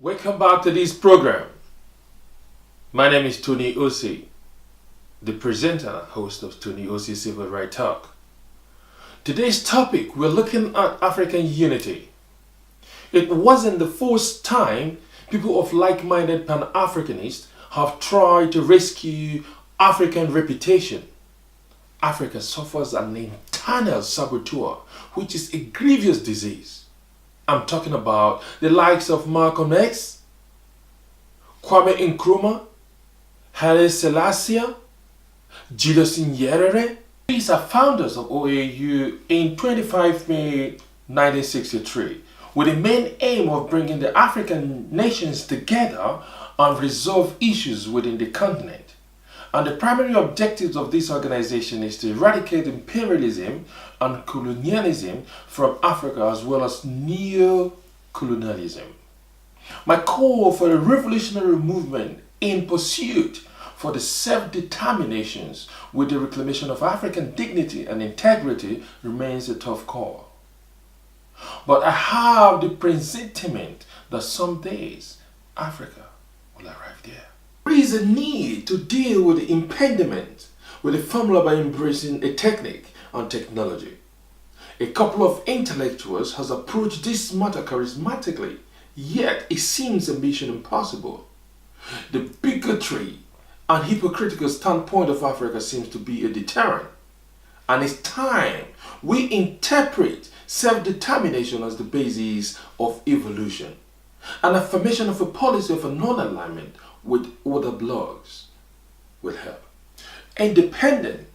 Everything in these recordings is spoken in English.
Welcome back to this program. My name is Tony Osi, the presenter and host of Tony Osi Civil Rights Talk. Today's topic, we're looking at African unity. It wasn't the first time people of like-minded Pan-Africanists have tried to rescue African reputation. Africa suffers an internal saboteur, which is a grievous disease. I'm talking about the likes of Malcolm X, Kwame Nkrumah, Haile Selassie, Julius Nyerere. These are founders of OAU in 25 May 1963 with the main aim of bringing the African nations together and resolve issues within the continent. And the primary objectives of this organization is to eradicate imperialism and colonialism from Africa, as well as neo-colonialism. My call for a revolutionary movement in pursuit for the self-determinations with the reclamation of African dignity and integrity remains a tough call. But I have the presentiment that some days Africa will arrive there. There is a need to deal with the impediment with the formula by embracing a technique and technology. A couple of intellectuals has approached this matter charismatically, yet it seems a mission impossible. The bigotry and hypocritical standpoint of Africa seems to be a deterrent, and it's time we interpret self-determination as the basis of evolution, an affirmation of a policy of a non-alignment with other blocs will help. Independence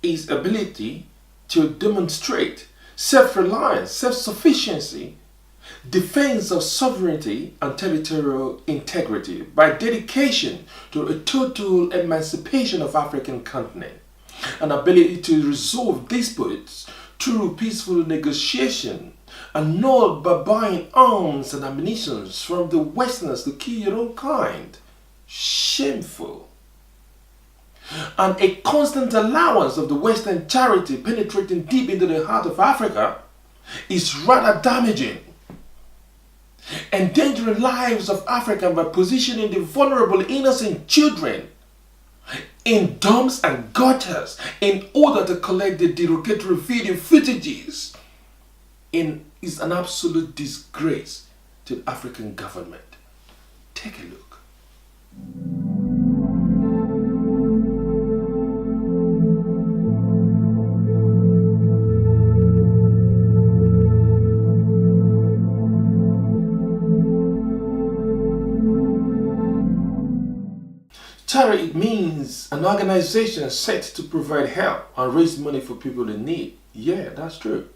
is ability to demonstrate self-reliance, self-sufficiency, defense of sovereignty and territorial integrity by dedication to a total emancipation of African continent, an ability to resolve disputes through peaceful negotiation and not by buying arms and ammunition from the Westerners to kill your own kind. Shameful. And a constant allowance of the Western charity penetrating deep into the heart of Africa is rather damaging, endangering lives of Africans by positioning the vulnerable innocent children in dumps and gutters in order to collect the derogatory video footages is an absolute disgrace to the African government. Take a look. Charity means an organization set to provide help and raise money for people in need. Yeah, that's true.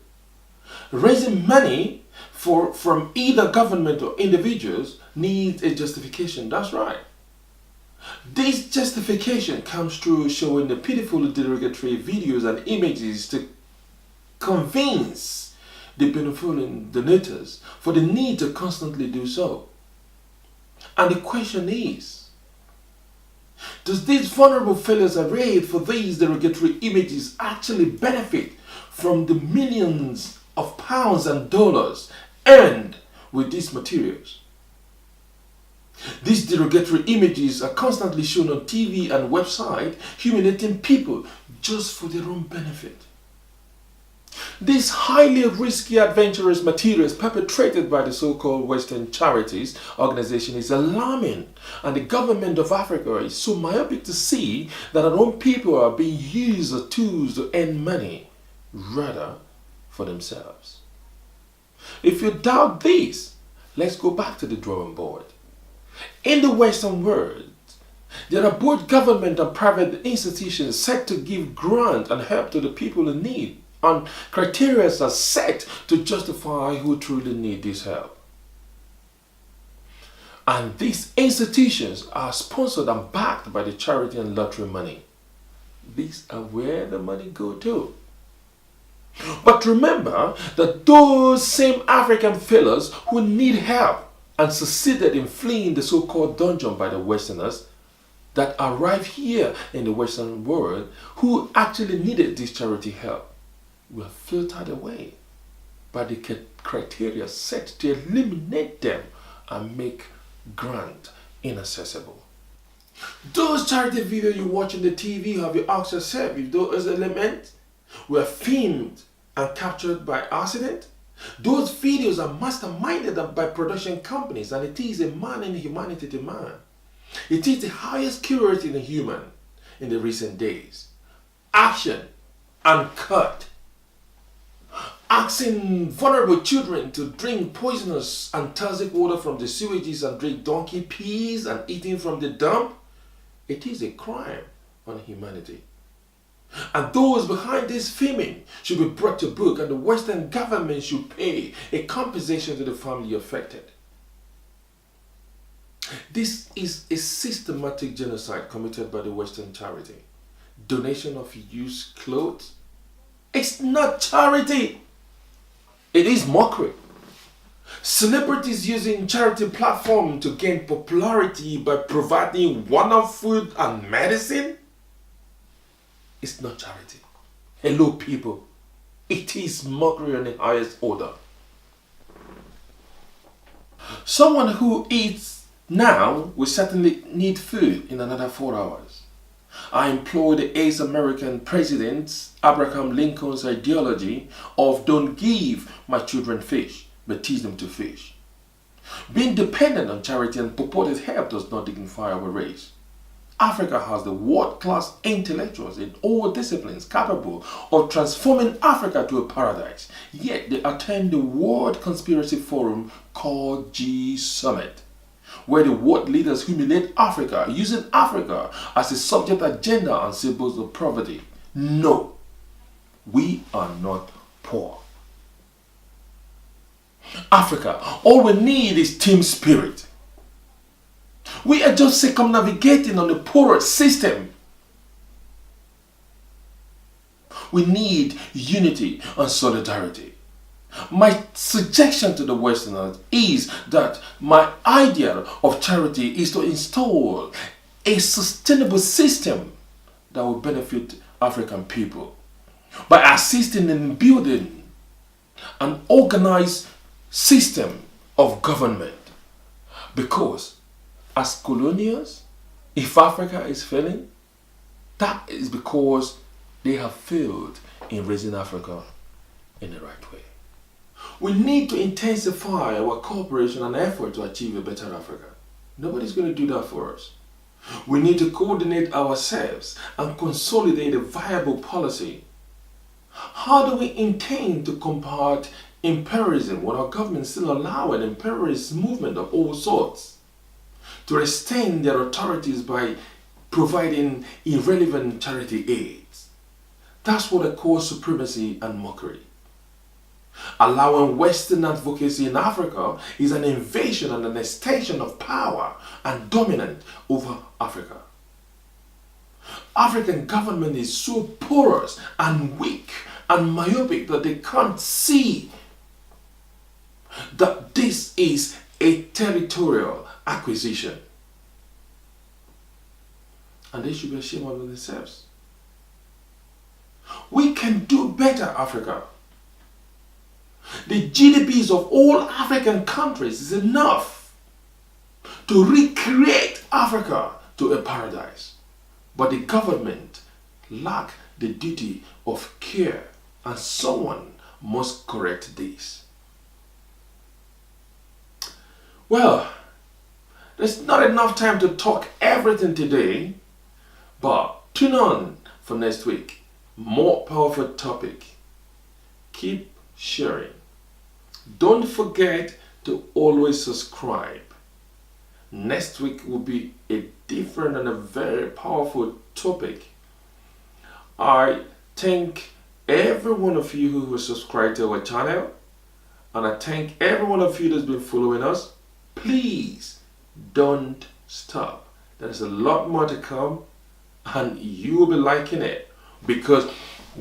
Raising money from either government or individuals needs a justification. That's right. This justification comes through showing the pitiful derogatory videos and images to convince the benevolent donators for the need to constantly do so. And the question is, does these vulnerable fellows arrayed for these derogatory images actually benefit from the millions of pounds and dollars earned with these materials? These derogatory images are constantly shown on TV and website, humiliating people just for their own benefit. These highly risky, adventurous materials perpetrated by the so-called Western Charities organization is alarming, and the government of Africa is so myopic to see that our own people are being used as tools to earn money rather for themselves. If you doubt this, let's go back to the drawing board. In the Western world, there are both government and private institutions set to give grant and help to the people in need, and criteria are set to justify who truly need this help. And these institutions are sponsored and backed by the charity and lottery money. These are where the money go to. But remember that those same African fellows who need help and succeeded in fleeing the so-called dungeon by the Westerners that arrive here in the Western world, who actually needed this charity help, were filtered away by the criteria set to eliminate them and make grand, inaccessible. Those charity videos you watch on the TV, have you asked yourself if those elements were filmed and captured by accident? Those videos are masterminded by production companies, and it is a man in humanity to man. It is the highest curiosity in a human in the recent days. Action and cut. Asking vulnerable children to drink poisonous and toxic water from the sewages and drink donkey peas and eating from the dump. It is a crime on humanity. And those behind this filming should be brought to book, and the Western government should pay a compensation to the family affected. This is a systematic genocide committed by the Western charity. Donation of used clothes. It's not charity. It is mockery. Celebrities using charity platform to gain popularity by providing one-off food and medicine. It's not charity. Hello people. It is mockery on the highest order. Someone who eats now will certainly need food in another 4 hours. I employ the ex-American President Abraham Lincoln's ideology of don't give my children fish, but teach them to fish. Being dependent on charity and purported help does not dignify our race. Africa has the world-class intellectuals in all disciplines capable of transforming Africa to a paradise, yet they attend the World Conspiracy Forum called G-Summit, where the world leaders humiliate Africa, using Africa as a subject agenda and symbols of poverty. No, we are not poor. Africa, all we need is team spirit. We are just circumnavigating on the porous system. We need unity and solidarity. My suggestion to the Westerners is that my idea of charity is to install a sustainable system that will benefit African people by assisting in building an organized system of government. Because as colonials, if Africa is failing, that is because they have failed in raising Africa in the right way. We need to intensify our cooperation and effort to achieve a better Africa. Nobody's going to do that for us. We need to coordinate ourselves and consolidate a viable policy. How do we intend to combat imperialism when our government still allow an imperialist movement of all sorts to extend their authorities by providing irrelevant charity aids? That's what I call supremacy and mockery. Allowing Western advocacy in Africa is an invasion and an extension of power and dominance over Africa. African government is so porous and weak and myopic that they can't see that this is a territorial acquisition. And they should be ashamed of themselves. We can do better, Africa. The GDPs of all African countries is enough to recreate Africa to a paradise. But the government lack the duty of care, and someone must correct this. Well, there's not enough time to talk everything today, but tune on for next week. More powerful topic. Keep sharing. Don't forget to always subscribe. Next week will be a different and a very powerful topic. I thank every one of you who has subscribed to our channel, and I thank every one of you that's been following us. Please don't stop. There's a lot more to come, and you will be liking it, because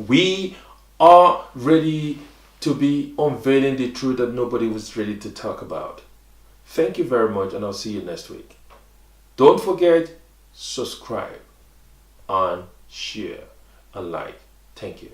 we are ready to be unveiling the truth that nobody was ready to talk about. Thank you very much, and I'll see you next week. Don't forget, subscribe and share and like. Thank you.